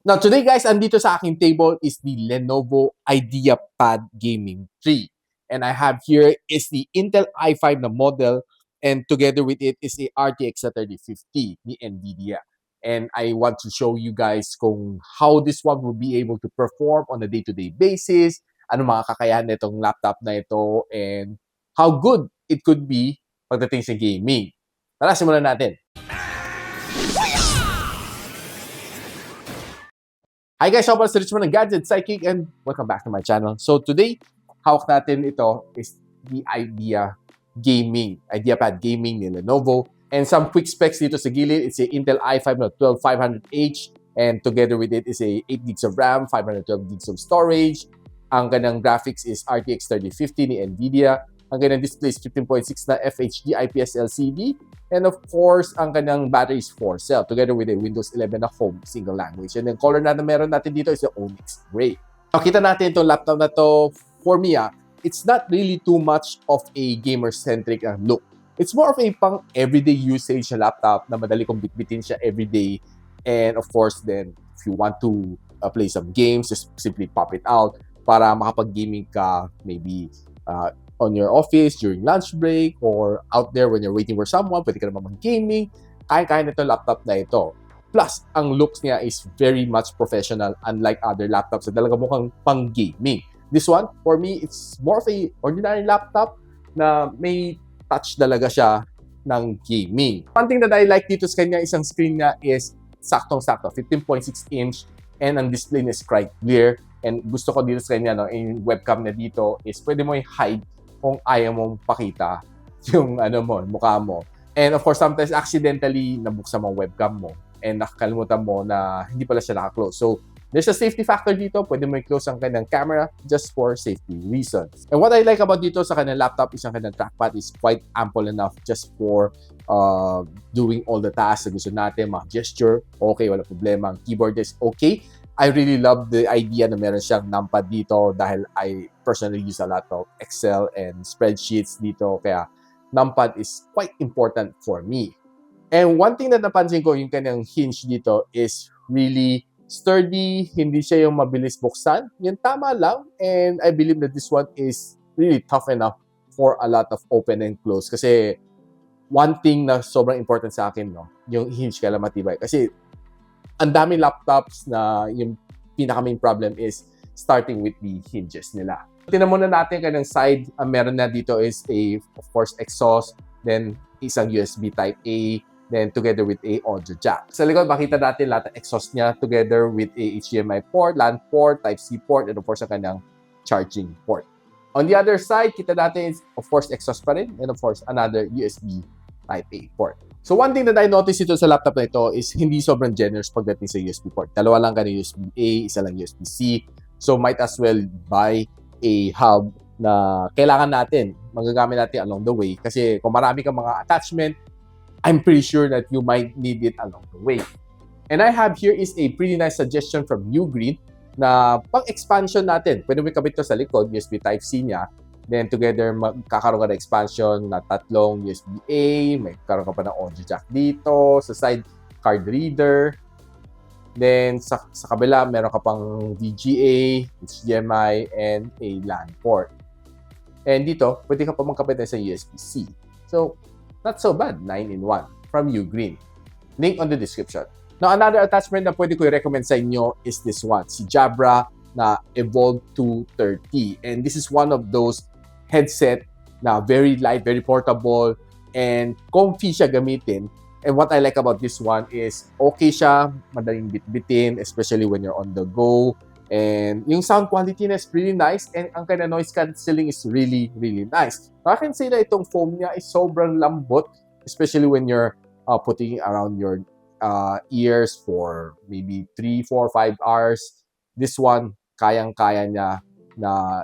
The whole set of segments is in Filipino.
Now, today guys, andito sa aking table is the Lenovo Ideapad Gaming 3. And I have here is the Intel i5 na model, and together with it is a RTX 3050 ni NVIDIA. And I want to show you guys kung how this one will be able to perform on a day-to-day basis, ano mga kakayahan nitong laptop na ito, and how good it could be pagdating sa gaming. Tara, simulan natin. Hi guys, ako pala si Richmond ng Gadget Sidekick and welcome back to my channel. So today, hawak natin ito is the Ideapad Gaming ni Lenovo. And some quick specs dito sa gilid. It's a Intel i5 na 12500H and together with it is a 8 gigs of RAM, 512 gigs of storage. Ang kanyang graphics is RTX 3050 ni NVIDIA. Ang kanyang display is 15.6 na FHD IPS LCD. And of course, ang kanyang battery is 4 cell together with a Windows 11 na home single language. And the color na meron natin dito is the Onyx Gray. Nakita natin itong laptop na to. For me, it's not really too much of a gamer-centric look. It's more of a pang everyday usage na laptop na madali kong bitbitin siya everyday. And of course, then, if you want to play some games, just simply pop it out para makapag-gaming ka maybe on your office during lunch break or out there when you're waiting for someone, pwede ka naman mag-gaming. Kaya-kaya na itong laptop na ito. Plus, ang looks niya is very much professional unlike other laptops na talaga mukhang pang-gaming. This one, for me, it's more of a ordinary laptop na may touch talaga siya ng gaming. One thing that I like dito sa kanya, isang screen niya is saktong-sakto, 15.6 inch and ang display niya is quite clear. And gusto ko dito sa kanya, yung webcam na dito is pwede mo i-hide kung ayaw mong pakita yung mukha mo. And of course, sometimes accidentally nabuksan mo webcam mo and nakakalimutan mo na hindi pala siya naka-close. So, there's a safety factor dito. Pwede mo i-close ang kanyang camera just for safety reasons. And what I like about dito sa kanyang laptop is ang kanyang trackpad is quite ample enough just for doing all the tasks na gusto natin. Mga gesture, okay, wala problema. Ang keyboard is okay. I really love the idea na meron siyang numpad dito dahil I personally use a lot of Excel and spreadsheets dito. Kaya numpad is quite important for me. And one thing na napansin ko, yung kanyang hinge dito is really sturdy. Hindi siya yung mabilis buksan. Yung tama lang. And I believe that this one is really tough enough for a lot of open and close. Kasi one thing na sobrang important sa akin, yung hinge kaya matibay. Kasi ang daming laptops na yung pinaka-main problem is starting with the hinges nila. Tingnan muna natin kanyang side. Ang meron na dito is of course, exhaust, then isang USB Type-A, then together with a audio jack. Sa likod, makita natin lahat ng exhaust niya together with a HDMI port, LAN port, Type-C port, and of course, ang kanyang charging port. On the other side, kita natin is, of course, exhaust pa rin, and of course, another USB Type-A port. So one thing that I noticed ito sa laptop na ito is hindi sobrang generous pagdating sa USB port. Dalawa lang kanina USB-A, isa lang USB-C. So might as well buy a hub na kailangan natin, magagamit natin along the way. Kasi kung marami kang mga attachment, I'm pretty sure that you might need it along the way. And I have here is a pretty nice suggestion from Ugreen na pang-expansion natin. Pwede mo ikabit to sa likod, USB Type-C niya. Then together, magkakaroon ka ng expansion na tatlong USB-A, may karoon ka pa ng audio jack dito, sa side, card reader. Then sa kabila, meron ka pang VGA, HDMI, and a LAN port. And dito, pwede ka pa magkabit sa USB-C. So, not so bad, 9-in-1 from Ugreen. Link on the description. Now, another attachment na pwede ko i-recommend sa inyo is this one, si Jabra na Evolve 230. And this is one of those headset na very light, very portable, and comfy siya gamitin. And what I like about this one is okay siya, madaling bitbitin, especially when you're on the go. And yung sound quality niya is really nice, and ang kanya noise cancelling is really, really nice. I can say na itong foam niya is sobrang lambot, especially when you're putting around your ears for maybe 3, 4, 5 hours. This one, kayang-kaya niya na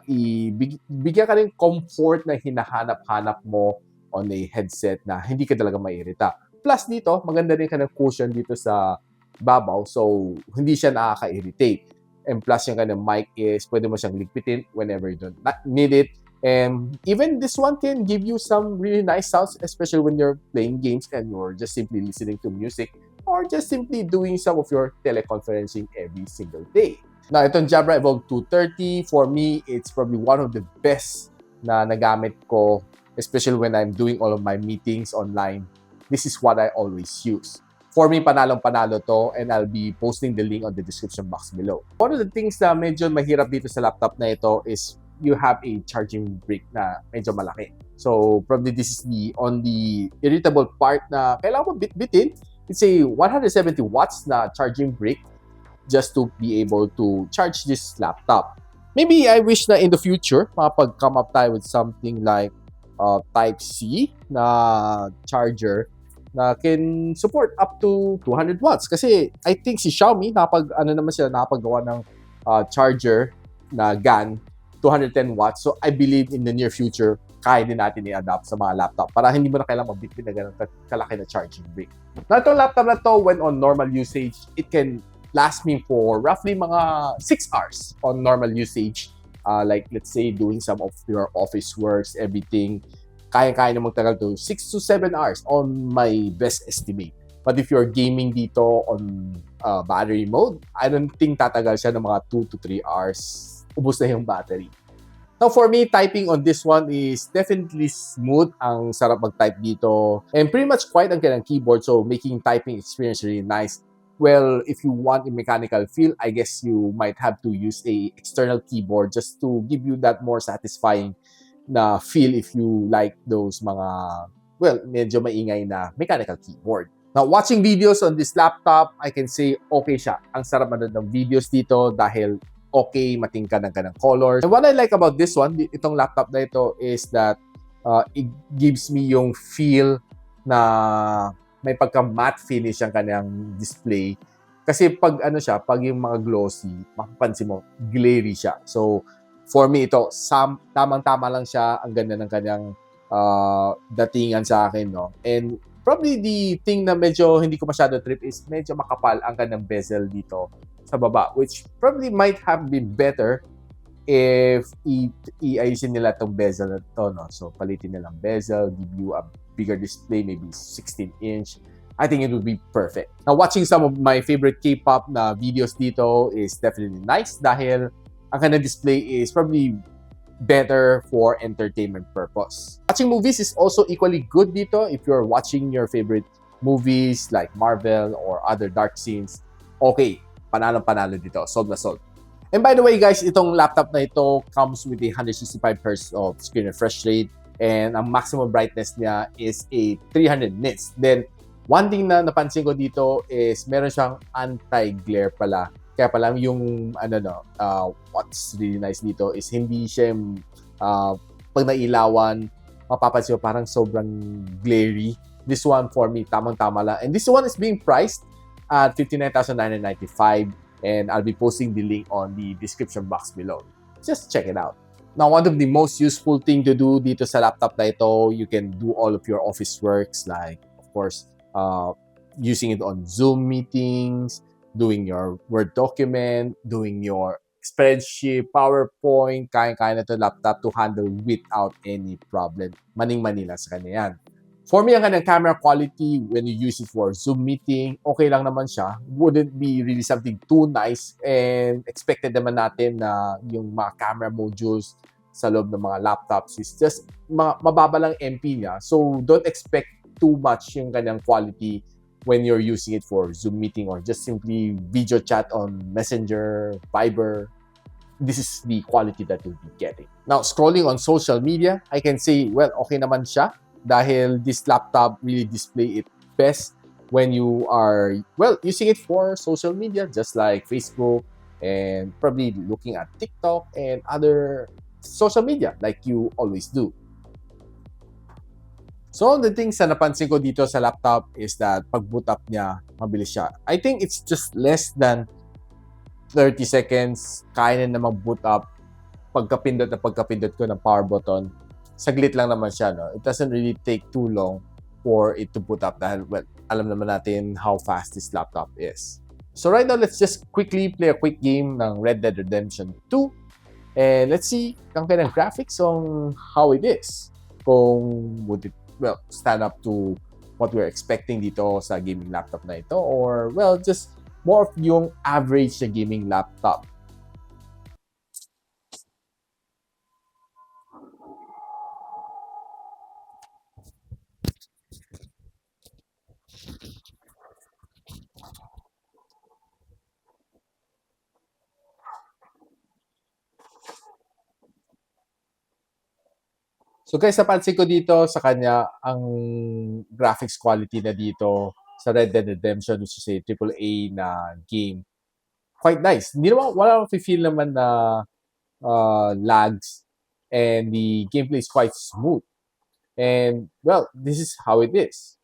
bigyan ka rin comfort na hinahanap-hanap mo on a headset na hindi ka talaga mairita. Plus dito, maganda rin ka ng cushion dito sa babaw, so hindi siya nakaka-irritate. And plus yung kanyang mic is pwede mo siyang ligpitin whenever you don't need it. And even this one can give you some really nice sounds, especially when you're playing games and you're just simply listening to music or just simply doing some of your teleconferencing every single day. Now, itong Jabra Evolve 230, for me, it's probably one of the best na nagamit ko, especially when I'm doing all of my meetings online. This is what I always use. For me, panalong-panalo to, and I'll be posting the link on the description box below. One of the things na medyo mahirap dito sa laptop na ito is you have a charging brick na medyo malaki. So, probably this is the only irritable part na kailangan mo bit-bitin. It's a 170 watts na charging brick just to be able to charge this laptop. Maybe I wish na in the future, makapag-come up tayo with something like Type-C na charger na can support up to 200 watts. Kasi I think si Xiaomi, nakapagawa ng charger na GAN, 210 watts. So I believe in the near future, kaya din natin i-adapt sa mga laptop para hindi mo na kailangan magbitbit na ganun kalaki na charging brick. Na itong laptop na to, when on normal usage, it can last me for roughly mga 6 hours on normal usage. Like let's say doing some of your office works, everything, kaya-kaya na magtagal to 6 to 7 hours on my best estimate. But if you're gaming dito on battery mode, I don't think tatagal siya ng mga 2 to 3 hours. Ubus na yung battery. Now for me, typing on this one is definitely smooth. Ang sarap mag-type dito. And pretty much quiet ang kanyang keyboard, so making typing experience really nice. Well, if you want a mechanical feel, I guess you might have to use a external keyboard just to give you that more satisfying na feel if you like those mga, well, medyo maingay na mechanical keyboard. Now, watching videos on this laptop, I can say okay siya. Ang sarap manood ng videos dito dahil okay, matingkad ang kanang colors. And what I like about this one, itong laptop na ito, is that it gives me yung feel na may pagka-matte finish ang kanyang display. Kasi pag pag yung mga glossy, mapapansin mo, glary siya. So, for me, ito, tamang-tama lang siya. Ang ganda ng kanyang datingan sa akin, no? And probably the thing na medyo hindi ko masyado trip is medyo makapal ang kanyang bezel dito sa baba, which probably might have been better if iayusin nila itong bezel na to, no? So, palitin nilang bezel, give you a bigger display, maybe 16-inch. I think it would be perfect. Now, watching some of my favorite K-pop na videos dito is definitely nice dahil ang kanyang display is probably better for entertainment purpose. Watching movies is also equally good dito if you're watching your favorite movies like Marvel or other dark scenes. Okay, panalo-panalo dito. Sold na sold. And by the way guys, itong laptop na ito comes with a 165Hz of screen refresh rate and ang maximum brightness niya is a 300 nits. Then, one thing na napansin ko dito is meron siyang anti-glare pala. Kaya pala yung what's really nice dito is hindi siya pag nailawan, mapapansin mo parang sobrang glary. This one for me, tamang-tama lang. And this one is being priced at 59,995 and I'll be posting the link on the description box below. Just check it out. Now, one of the most useful thing to do dito sa laptop na ito, you can do all of your office works like, of course, using it on Zoom meetings, doing your Word document, doing your spreadsheet, PowerPoint, kaya-kaya na ito laptop to handle without any problem. Maning-mani lang sa kanya yan. For me, ang kanyang camera quality, when you use it for Zoom meeting, okay lang naman siya. Wouldn't be really something too nice. And expected naman natin na yung mga camera modules sa loob ng mga laptops is just mababa lang MP niya. So, don't expect too much yung kanyang quality when you're using it for Zoom meeting or just simply video chat on Messenger, Viber. This is the quality that you'll be getting. Now, scrolling on social media, I can say, well, okay naman siya dahil this laptop really display it best when you are, well, using it for social media, just like Facebook and probably looking at TikTok and other social media like you always do. So, the things na napansin ko dito sa laptop is that pag boot up niya, mabilis siya. I think it's just less than 30 seconds, kaya na mag-boot up. Pagkapindot ko ng power button, saglit lang naman siya, no? It doesn't really take too long for it to boot up dahil, well, alam naman natin how fast this laptop is. So, right now, let's just quickly play a quick game ng Red Dead Redemption 2. And let's see ang kanyang graphics on how it is. Kung would it stand up to what we're expecting dito sa gaming laptop na ito, or well, just more of yung average na gaming laptop. So guys, napansin ko dito sa kanya, ang graphics quality na dito sa Red Dead Redemption, which is a AAA na game, quite nice. Hindi naman, wala akong feel naman na lags, and the gameplay is quite smooth. And well, this is how it is.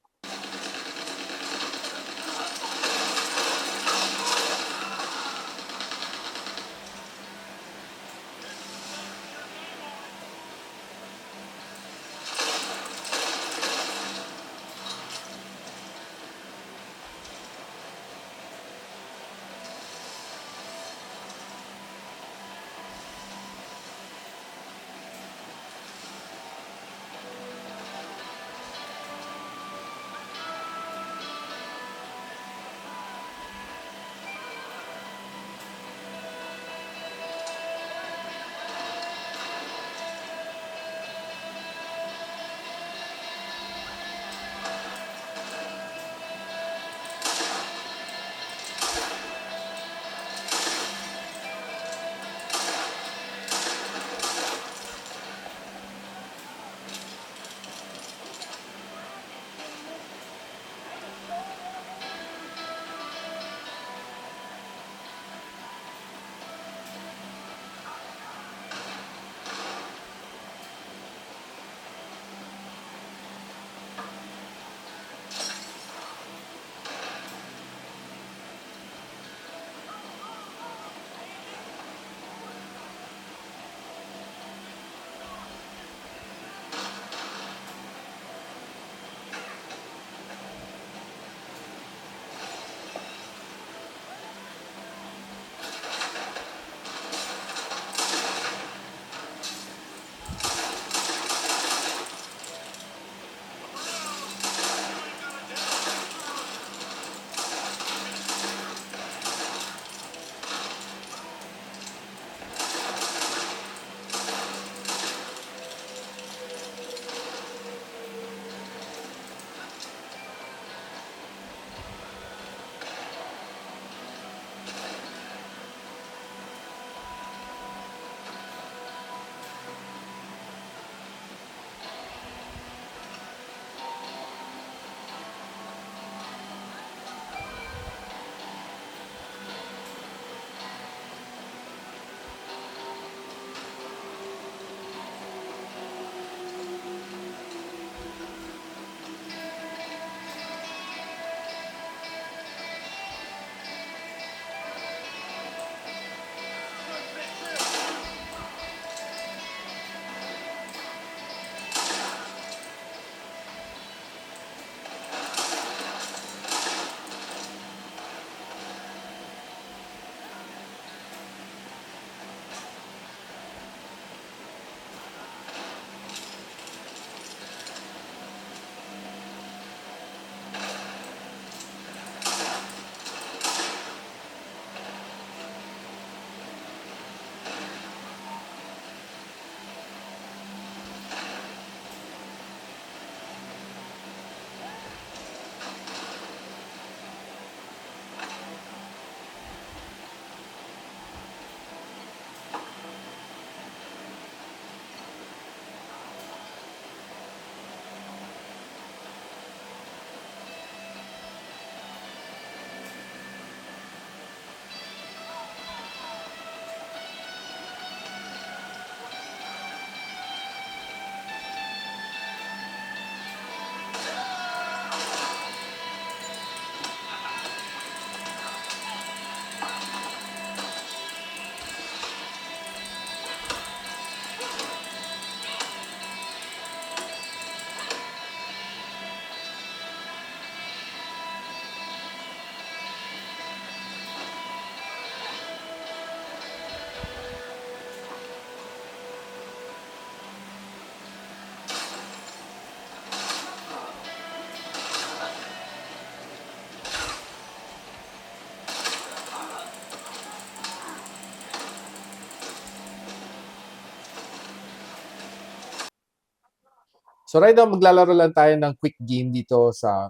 So right now, maglalaro lang tayo ng quick game dito sa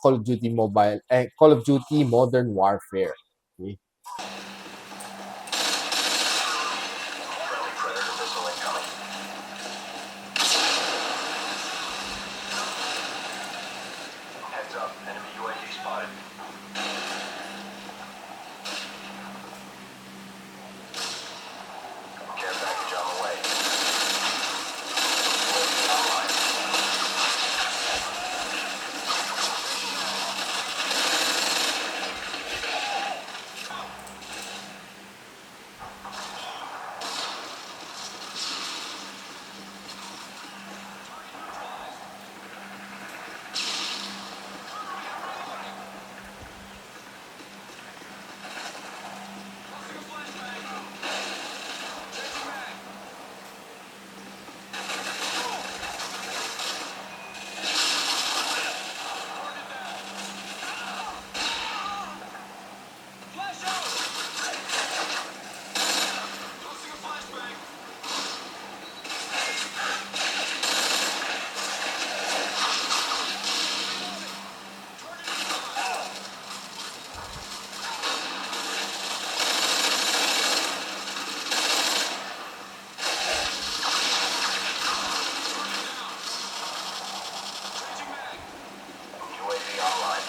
Call of Duty Mobile, Call of Duty Modern Warfare. Okay? Heads up, enemy UAV spotted. Care package on the way. UAV online. UAV online.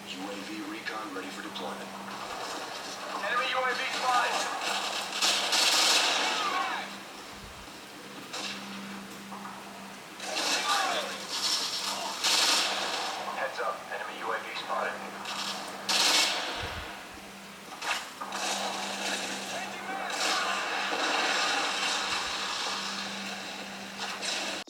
UAV recon ready for deployment. Enemy UAV spotted. Heads up, enemy UAV spotted.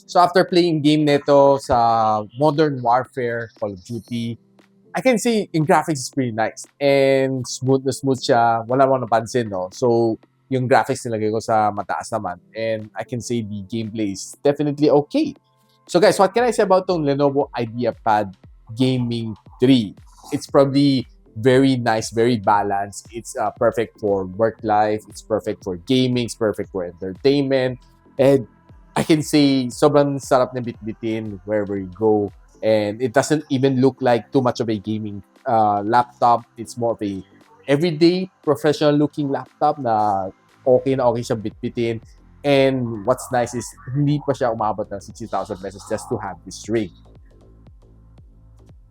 So after playing game nito sa Modern Warfare, Call of Duty, I can say yung graphics is pretty nice. And smooth na smooth siya. Wala mo napansin, no? So, yung graphics nilagay ko sa mataas naman. And I can say the gameplay is definitely okay. So guys, what can I say about tong Lenovo Ideapad Gaming 3? It's probably very nice, very balanced. It's perfect for work life. It's perfect for gaming. It's perfect for entertainment. And I can say sobrang sarap na bitbitin wherever you go. And it doesn't even look like too much of a gaming laptop. It's more of a everyday professional looking laptop na okay siya bitbitin. And what's nice is hindi pa siya umabot ng 60,000 pesos just to have this rig.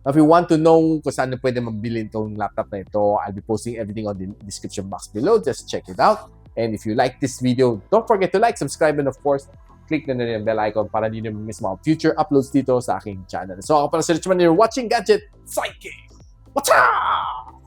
If you want to know kung saan pwede mabili itong laptop na ito, I'll be posting everything on the description box below. Just check it out. And if you like this video, don't forget to like, subscribe, and of course, click na yung bell icon para hindi nyo miss mga future uploads dito sa aking channel. So ako pala si Richman, you're watching Gadget Sidekick. What's up?